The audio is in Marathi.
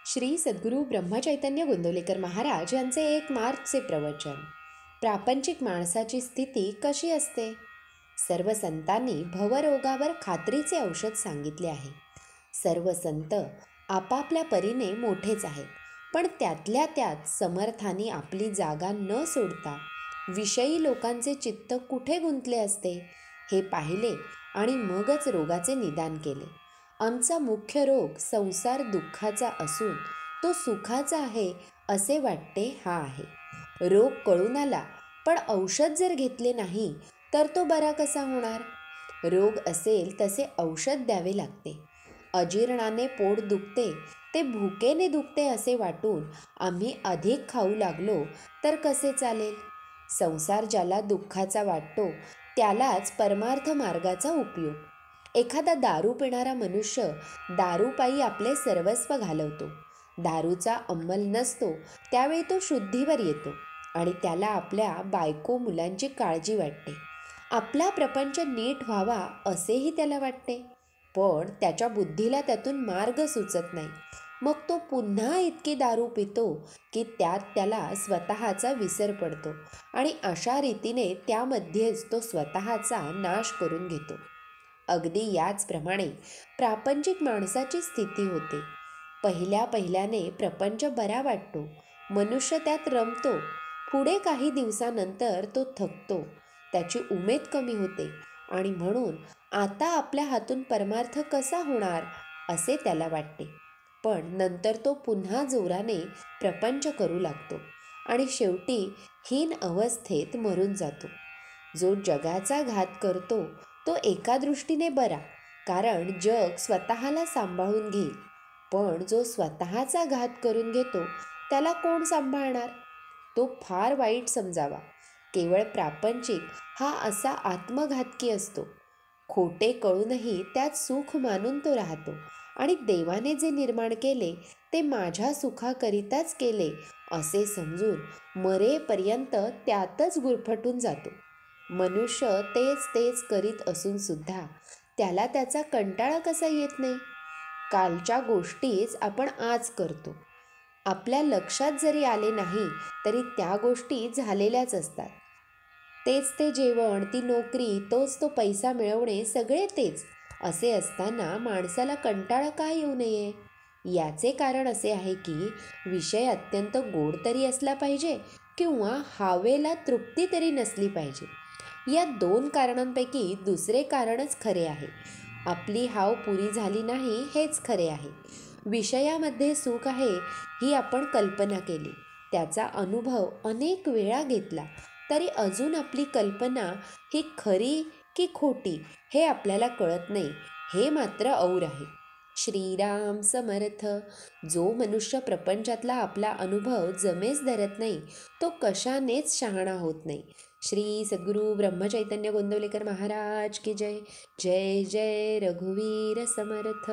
श्री सद्गुरू ब्रह्मचैतन्य गोंदवलेकर महाराज यांचे 1 मार्चचे प्रवचन. प्रापंचिक माणसाची स्थिती कशी असते? सर्व संतांनी भवरोगावर खात्रीचे औषध सांगितले आहे. सर्व संत आपापल्या परीने मोठेच आहेत, पण त्यातल्या त्यात समर्थांनी आपली जागा न सोडता विषयी लोकांचे चित्त कुठे गुंतले असते हे पाहिले आणि मगच रोगाचे निदान केले. आमचा मुख्य रोग संसार दुःखाचा असून तो सुखाचा आहे असे वाटते हा आहे. रोग कळून आला, पण औषध जर घेतले नाही तर तो बरा कसा होणार? रोग असेल तसे औषध द्यावे लागते. अजीर्णाने पोट दुखते ते भुकेने दुखते असे वाटून आम्ही अधिक खाऊ लागलो तर कसे चालेल? संसार ज्याला दुःखाचा वाटतो त्यालाच परमार्थ मार्गाचा उपयोग. एखादा दारू पिणारा मनुष्य दारूपायी आपले सर्वस्व घालवतो. दारूचा अंमल नसतो त्यावेळी तो शुद्धीवर येतो आणि त्याला आपल्या बायको मुलांची काळजी वाटते. आपला प्रपंच नीट व्हावा असेही त्याला वाटते, पण त्याच्या बुद्धीला त्यातून मार्ग सुचत नाही. मग तो पुन्हा इतकी दारू पितो की त्यात त्याला स्वतःचा विसर पडतो आणि अशा रीतीने त्यामध्येच तो स्वतःचा नाश करून घेतो. अगदी याचप्रमाणे प्रापंचिक माणसाची स्थिती होते. पहिल्याने प्रपंच बरा वाटतो, मनुष्य त्यात रमतो. पुढे काही दिवसानंतर तो थकतो, त्याची उमेद कमी होते आणि म्हणून आता आपल्या हातून परमार्थ कसा होणार असे त्याला वाटते. पण नंतर तो पुन्हा जोराने प्रपंच करू लागतो आणि शेवटी हीन अवस्थेत मरून जातो. जो जगाचा घात करतो तो एका दृष्टीने बरा, कारण जग स्वतःला सांभाळून घेईल. पण जो स्वतःचा घात करून घेतो त्याला कोण सांभाळणार? तो फार वाईट समजावा. केवळ प्रापंचिक हा असा आत्मघातकी असतो. खोटे कळूनही त्यात सुख मानून तो राहतो आणि देवाने जे निर्माण केले ते माझ्या सुखाकरिताच केले असे समजून मरेपर्यंत त्यातच गुरफटून जातो. मनुष्य तेच करीत असून सुद्धा त्याला त्याचा कंटाळा कसा येत नाही? कालच्या गोष्टीच आपण आज करतो. आपल्या लक्षात जरी आले नाही तरी त्या गोष्टी झालेल्याच असतात. तेच ते जेवण, ती नोकरी, तोच तो पैसा मिळवणे, सगळे तेच असे असताना माणसाला कंटाळा का येऊ नये? याचे कारण असे आहे की विषय अत्यंत गोड तरी असला पाहिजे किंवा हावेला तृप्ती तरी नसली पाहिजे. या 2 कारणांपैकी दुसरे कारणच खरे आहे. आपली हाव पुरी झाली नाही हेच खरे आहे. विषयामध्ये सुख आहे ही आपण कल्पना केली, त्याचा अनुभव अनेक वेळा घेतला, तरी अजून आपली कल्पना ही खरी की खोटी हे आपल्याला कळत नाही, हे मात्र और आहे. श्रीराम समर्थ. जो मनुष्य प्रपंचातला आपला अनुभव जमेच धरत नाही तो कशानेच शहाणा होत नाही. श्री सद्गुरू ब्रह्मचैतन्य गोंदवलेकर महाराज की जय. जय जय रघुवीर समर्थ.